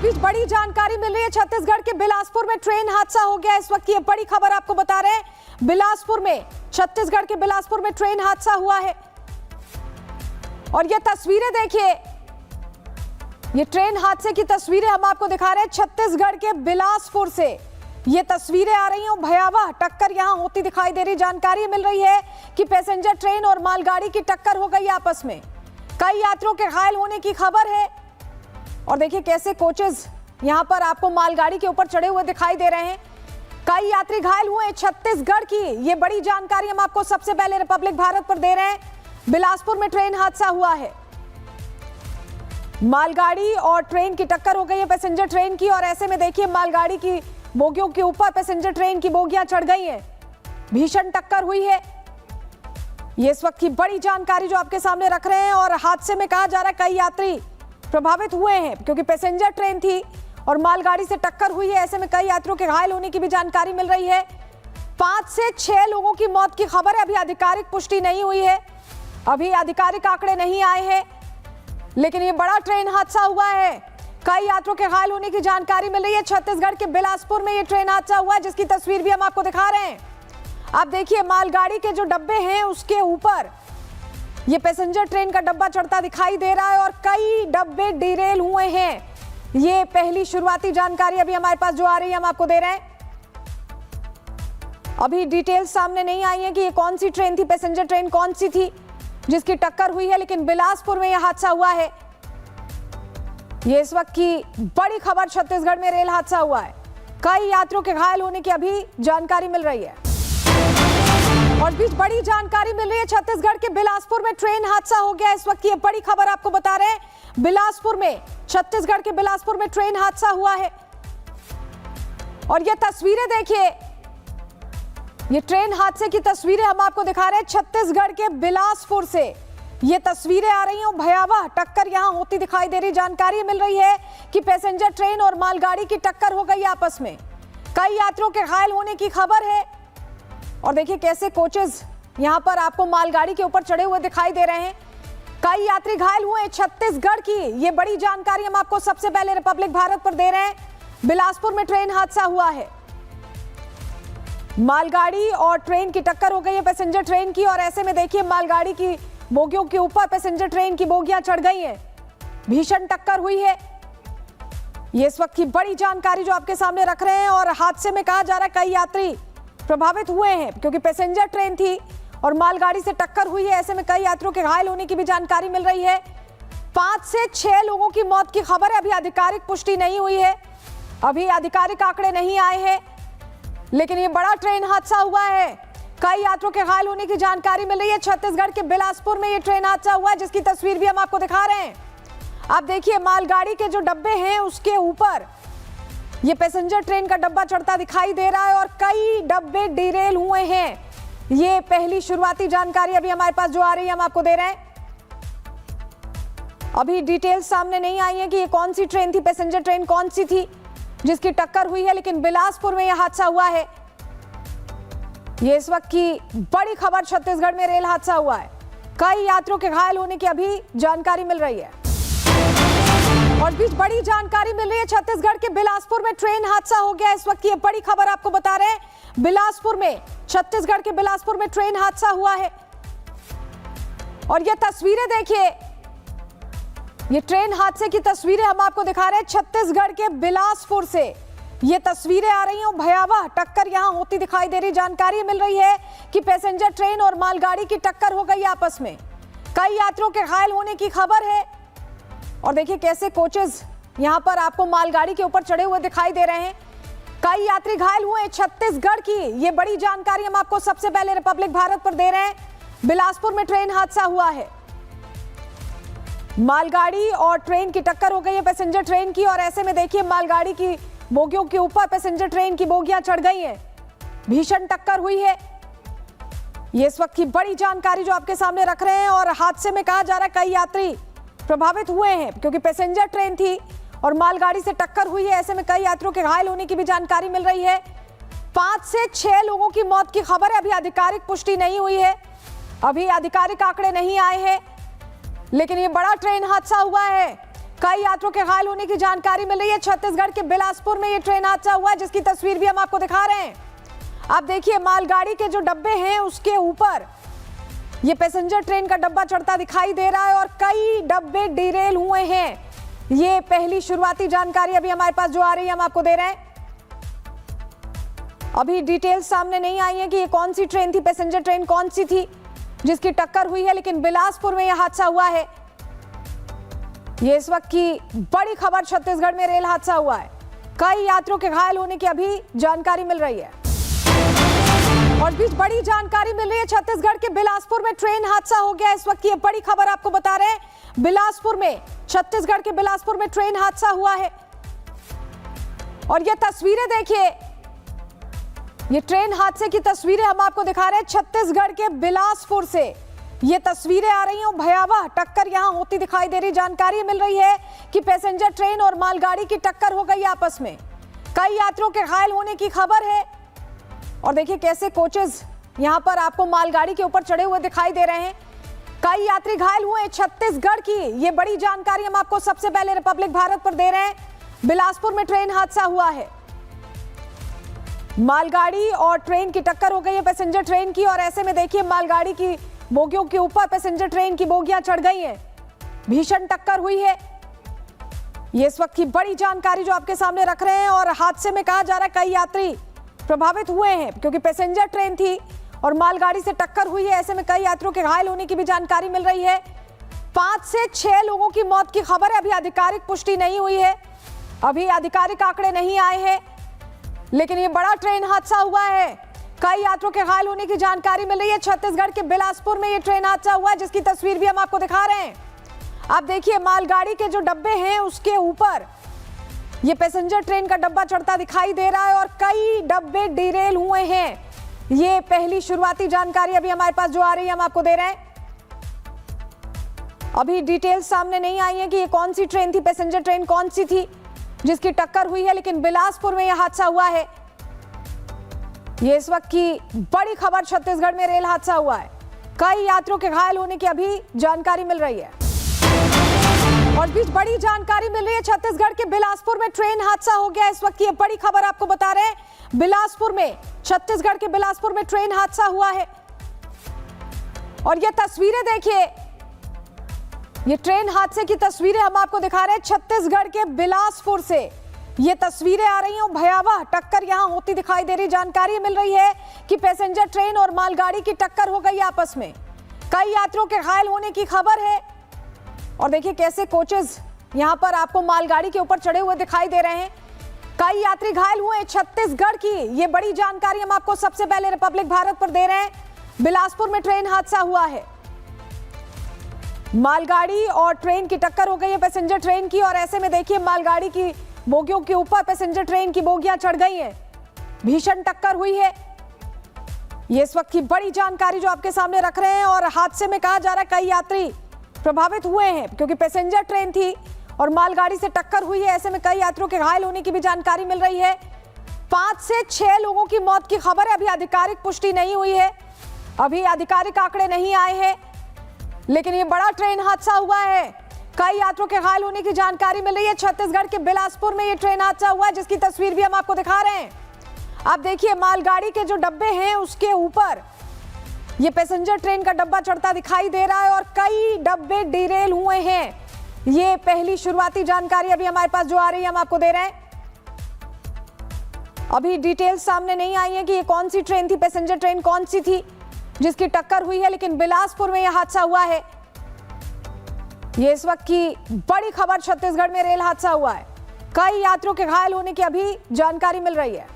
बीच बड़ी जानकारी मिल रही है। छत्तीसगढ़ के बिलासपुर में ट्रेन हादसा हो गया। इस वक्त की ये बड़ी खबर आपको बता रहे हैं। बिलासपुर में, छत्तीसगढ़ के बिलासपुर में ट्रेन हादसा हुआ है और ये तस्वीरें देखिए, ये ट्रेन हादसे की तस्वीरें हम आपको दिखा रहे हैं। छत्तीसगढ़ के बिलासपुर से ये तस्वीरें आ रही हैं। भयावह टक्कर यहां होती दिखाई दे रही। जानकारी मिल रही है कि पैसेंजर ट्रेन और मालगाड़ी की टक्कर हो गई आपस में। कई यात्रियों के घायल होने की खबर है और देखिए कैसे कोचेस यहां पर आपको मालगाड़ी के ऊपर चढ़े हुए दिखाई दे रहे हैं। कई यात्री घायल हुए। छत्तीसगढ़ की ये बड़ी जानकारी हम आपको सबसे पहले रिपब्लिक भारत पर दे रहे हैं। बिलासपुर में ट्रेन हादसा हुआ है। मालगाड़ी और ट्रेन की टक्कर हो गई है पैसेंजर ट्रेन की, और ऐसे में देखिए मालगाड़ी की बोगियों के ऊपर पैसेंजर ट्रेन की बोगियां चढ़ गई हैं। भीषण टक्कर हुई है। ये इस वक्त की बड़ी जानकारी जो आपके सामने रख रहे हैं। और हादसे में कहा जा रहा है कई यात्री प्रभावित हुए हैं क्योंकि पैसेंजर ट्रेन थी और मालगाड़ी से टक्कर हुई है। ऐसे में कई यात्रियों के घायल होने की भी जानकारी मिल रही है। 5 से 6 लोगों की मौत की खबर है। अभी आधिकारिक पुष्टि नहीं हुई है, अभी आधिकारिक आंकड़े नहीं आए हैं, लेकिन ये बड़ा ट्रेन हादसा हुआ है। कई यात्रियों के घायल होने की जानकारी मिल रही है। छत्तीसगढ़ के बिलासपुर में ये ट्रेन हादसा हुआ है, जिसकी तस्वीर भी हम आपको दिखा रहे हैं। आप देखिए मालगाड़ी के जो डब्बे हैं उसके ऊपर ये पैसेंजर ट्रेन का डब्बा चढ़ता दिखाई दे रहा है और कई डब्बे डिरेल हुए हैं। ये पहली शुरुआती जानकारी अभी हमारे पास जो आ रही है हम आपको दे रहे हैं। अभी डिटेल्स सामने नहीं आई है कि ये कौन सी ट्रेन थी, पैसेंजर ट्रेन कौन सी थी जिसकी टक्कर हुई है, लेकिन बिलासपुर में यह हादसा हुआ है। ये इस वक्त की बड़ी खबर, छत्तीसगढ़ में रेल हादसा हुआ है। कई यात्रियों के घायल होने की अभी जानकारी मिल रही है। और बीच बड़ी जानकारी मिल रही है। छत्तीसगढ़ के बिलासपुर में ट्रेन हादसा हो गया। इस वक्त की ये बड़ी खबर आपको बता रहे हैं। बिलासपुर में, छत्तीसगढ़ के बिलासपुर में ट्रेन हादसा हुआ है और ये तस्वीरें देखिए, ये ट्रेन हादसे की तस्वीरें हम आपको दिखा रहे हैं। छत्तीसगढ़ के बिलासपुर से ये तस्वीरें आ रही हैं। भयावह टक्कर यहां होती दिखाई दे रही। जानकारी मिल रही है कि पैसेंजर ट्रेन और मालगाड़ी की टक्कर हो गई आपस में। कई यात्रियों के घायल होने की खबर है और देखिए कैसे कोचेस यहां पर आपको मालगाड़ी के ऊपर चढ़े हुए दिखाई दे रहे हैं। कई यात्री घायल हुए। छत्तीसगढ़ की ये बड़ी जानकारी हम आपको सबसे पहले रिपब्लिक भारत पर दे रहे हैं। बिलासपुर में ट्रेन हादसा हुआ है। मालगाड़ी और ट्रेन की टक्कर हो गई है पैसेंजर ट्रेन की, और ऐसे में देखिए मालगाड़ी की बोगियों के ऊपर पैसेंजर ट्रेन की बोगियां चढ़ गई हैं। भीषण टक्कर हुई है। ये इस वक्त की बड़ी जानकारी जो आपके सामने रख रहे हैं। और हादसे में कहा जा रहा है कई यात्री प्रभावित हुए हैं क्योंकि पैसेंजर ट्रेन थी और मालगाड़ी से टक्कर हुई है। ऐसे में कई यात्रियों के घायल होने की भी जानकारी मिल रही है। 5 से 6 लोगों की मौत की खबर है। अभी आधिकारिक पुष्टि नहीं हुई है, अभी आधिकारिक आंकड़े नहीं आए हैं, लेकिन ये बड़ा ट्रेन हादसा हुआ है। कई यात्रियों के घायल होने की जानकारी मिल रही है। छत्तीसगढ़ के बिलासपुर में ये ट्रेन हादसा हुआ है, जिसकी तस्वीर भी हम आपको दिखा रहे हैं। आप देखिए मालगाड़ी के जो डब्बे हैं उसके ऊपर ये पैसेंजर ट्रेन का डब्बा चढ़ता दिखाई दे रहा है और कई डब्बे डिरेल हुए हैं। ये पहली शुरुआती जानकारी अभी हमारे पास जो आ रही है हम आपको दे रहे हैं। अभी डिटेल्स सामने नहीं आई है कि ये कौन सी ट्रेन थी, पैसेंजर ट्रेन कौन सी थी जिसकी टक्कर हुई है, लेकिन बिलासपुर में यह हादसा हुआ है। ये इस वक्त की बड़ी खबर, छत्तीसगढ़ में रेल हादसा हुआ है। कई यात्रियों के घायल होने की अभी जानकारी मिल रही है। और बीच बड़ी जानकारी मिल रही है। छत्तीसगढ़ के बिलासपुर में ट्रेन हादसा हो गया। इस वक्त की ये बड़ी खबर आपको बता रहे हैं। बिलासपुर में, छत्तीसगढ़ के बिलासपुर में ट्रेन हादसा हुआ है और ये तस्वीरें देखिए, ये ट्रेन हादसे की तस्वीरें हम आपको दिखा रहे हैं। छत्तीसगढ़ के बिलासपुर से ये तस्वीरें आ रही हैं। भयावह टक्कर यहां होती दिखाई दे रही। जानकारी मिल रही है कि पैसेंजर ट्रेन और मालगाड़ी की टक्कर हो गई आपस में। कई यात्रियों के घायल होने की खबर है और देखिए कैसे कोचेस यहां पर आपको मालगाड़ी के ऊपर चढ़े हुए दिखाई दे रहे हैं। कई यात्री घायल हुए। छत्तीसगढ़ की ये बड़ी जानकारी हम आपको सबसे पहले रिपब्लिक भारत पर दे रहे हैं। बिलासपुर में ट्रेन हादसा हुआ है। मालगाड़ी और ट्रेन की टक्कर हो गई है पैसेंजर ट्रेन की, और ऐसे में देखिए मालगाड़ी की बोगियों के ऊपर पैसेंजर ट्रेन की बोगियां चढ़ गई हैं। भीषण टक्कर हुई है। ये इस वक्त की बड़ी जानकारी जो आपके सामने रख रहे हैं। और हादसे में कहा जा रहा है कई यात्री प्रभावित हुए हैं क्योंकि पैसेंजर ट्रेन थी और मालगाड़ी से टक्कर हुई है। ऐसे में कई यात्रियों के घायल होने की भी जानकारी मिल रही है। 5 से 6 लोगों की मौत की खबर है। अभी आधिकारिक पुष्टि नहीं हुई है, अभी आधिकारिक आंकड़े नहीं आए हैं, लेकिन ये बड़ा ट्रेन हादसा हुआ है। कई यात्रियों के घायल होने की जानकारी मिल रही है। छत्तीसगढ़ के बिलासपुर में ये ट्रेन हादसा हुआ है, जिसकी तस्वीर भी हम आपको दिखा रहे हैं। आप देखिए, मालगाड़ी के जो डब्बे हैं उसके ऊपर ये पैसेंजर ट्रेन का डब्बा चढ़ता दिखाई दे रहा है और कई डब्बे डिरेल हुए हैं। ये पहली शुरुआती जानकारी अभी हमारे पास जो आ रही है हम आपको दे रहे हैं। अभी डिटेल्स सामने नहीं आई है कि ये कौन सी ट्रेन थी, पैसेंजर ट्रेन कौन सी थी जिसकी टक्कर हुई है, लेकिन बिलासपुर में यह हादसा हुआ है। ये इस वक्त की बड़ी खबर, छत्तीसगढ़ में रेल हादसा हुआ है। कई यात्रियों के घायल होने की अभी जानकारी मिल रही है। और इस बीच बड़ी जानकारी मिल रही है, छत्तीसगढ़ के बिलासपुर में ट्रेन हादसा हो गया। इस वक्त की बड़ी खबर आपको बता रहे हैं। बिलासपुर में, छत्तीसगढ़ के बिलासपुर में ट्रेन हादसा हुआ है। और ये तस्वीरें देखिए, ये ट्रेन हादसे की तस्वीरें हम आपको दिखा रहे हैं छत्तीसगढ़ के बिलासपुर से। ये तस्वीरें आ रही हैं, भयावह टक्कर यहां होती दिखाई दे रही। जानकारी मिल रही है कि पैसेंजर ट्रेन और मालगाड़ी की टक्कर हो गई आपस में। कई यात्रियों के घायल होने की खबर है। और देखिए कैसे कोचेस यहां पर आपको मालगाड़ी के ऊपर चढ़े हुए दिखाई दे रहे हैं। कई यात्री घायल हुए। छत्तीसगढ़ की ये बड़ी जानकारी हम आपको सबसे पहले रिपब्लिक भारत पर दे रहे हैं। बिलासपुर में ट्रेन हादसा हुआ है। मालगाड़ी और ट्रेन की टक्कर हो गई है पैसेंजर ट्रेन की, और ऐसे में देखिए मालगाड़ी की बोगियों के ऊपर पैसेंजर ट्रेन की बोगियां चढ़ गई हैं। भीषण टक्कर हुई है। ये इस वक्त की बड़ी जानकारी जो आपके सामने रख रहे हैं। और हादसे में कहा जा रहा है कई यात्री प्रभावित हुए हैं, क्योंकि पैसेंजर ट्रेन थी और मालगाड़ी से टक्कर हुई है। ऐसे में कई यात्रियों के घायल होने की भी जानकारी मिल रही है। 5 से 6 लोगों की मौत की खबर है। अभी आधिकारिक पुष्टि नहीं हुई है, अभी आधिकारिक आंकड़े नहीं आए हैं, लेकिन ये बड़ा ट्रेन हादसा हुआ है। कई यात्रियों के घायल होने की जानकारी मिल रही है। छत्तीसगढ़ के बिलासपुर में ये ट्रेन हादसा हुआ है, जिसकी तस्वीर भी हम आपको दिखा रहे हैं। आप देखिए, मालगाड़ी के जो डब्बे हैं उसके ऊपर ये पैसेंजर ट्रेन का डब्बा चढ़ता दिखाई दे रहा है और कई डब्बे डिरेल हुए हैं। ये पहली शुरुआती जानकारी अभी हमारे पास जो आ रही है हम आपको दे रहे हैं। अभी डिटेल्स सामने नहीं आई है कि ये कौन सी ट्रेन थी, पैसेंजर ट्रेन कौन सी थी जिसकी टक्कर हुई है, लेकिन बिलासपुर में यह हादसा हुआ है। ये इस वक्त की बड़ी खबर, छत्तीसगढ़ में रेल हादसा हुआ है। कई यात्रियों के घायल होने की अभी जानकारी मिल रही है। और इस बीच बड़ी जानकारी मिल रही है, छत्तीसगढ़ के बिलासपुर में ट्रेन हादसा हो गया। इस वक्त की बड़ी खबर आपको बता रहे हैं। बिलासपुर में, छत्तीसगढ़ के बिलासपुर में ट्रेन हादसा हुआ है। और ये तस्वीरें देखिए, ये ट्रेन हादसे की तस्वीरें हम आपको दिखा रहे हैं छत्तीसगढ़ के बिलासपुर से। ये तस्वीरें आ रही हैं, भयावह टक्कर यहां होती दिखाई दे रही। जानकारी मिल रही है कि पैसेंजर ट्रेन और मालगाड़ी की टक्कर हो गई आपस में। कई यात्रियों के घायल होने की खबर है। और देखिए कैसे कोचेस यहां पर आपको मालगाड़ी के ऊपर चढ़े हुए दिखाई दे रहे हैं। कई यात्री घायल हुए। छत्तीसगढ़ की ये बड़ी जानकारी हम आपको सबसे पहले रिपब्लिक भारत पर दे रहे हैं। बिलासपुर में ट्रेन हादसा हुआ है। मालगाड़ी और ट्रेन की टक्कर हो गई है पैसेंजर ट्रेन की, और ऐसे में देखिए मालगाड़ी की बोगियों के ऊपर पैसेंजर ट्रेन की बोगियां चढ़ गई हैं। भीषण टक्कर हुई है। ये इस वक्त की बड़ी जानकारी जो आपके सामने रख रहे हैं। और हादसे में कहा जा रहा है कई यात्री प्रभावित हुए हैं, क्योंकि पैसेंजर ट्रेन थी और मालगाड़ी से टक्कर हुई है। ऐसे में कई यात्रियों के घायल होने की भी जानकारी मिल रही है। 5 से 6 लोगों की मौत की खबर है। अभी आधिकारिक पुष्टि नहीं हुई है, अभी आधिकारिक आंकड़े नहीं आए हैं, लेकिन ये बड़ा ट्रेन हादसा हुआ है। कई यात्रियों के घायल होने की जानकारी मिल रही है। छत्तीसगढ़ के बिलासपुर में ये ट्रेन हादसा हुआ है, जिसकी तस्वीर भी हम आपको दिखा रहे हैं। आप देखिए, मालगाड़ी के जो डब्बे हैं उसके ऊपर ये पैसेंजर ट्रेन का डब्बा चढ़ता दिखाई दे रहा है और कई डब्बे डिरेल हुए हैं। ये पहली शुरुआती जानकारी अभी हमारे पास जो आ रही है हम आपको दे रहे हैं। अभी डिटेल्स सामने नहीं आई है कि ये कौन सी ट्रेन थी, पैसेंजर ट्रेन कौन सी थी जिसकी टक्कर हुई है, लेकिन बिलासपुर में यह हादसा हुआ है। ये इस वक्त की बड़ी खबर, छत्तीसगढ़ में रेल हादसा हुआ है। कई यात्रियों के घायल होने की अभी जानकारी मिल रही है।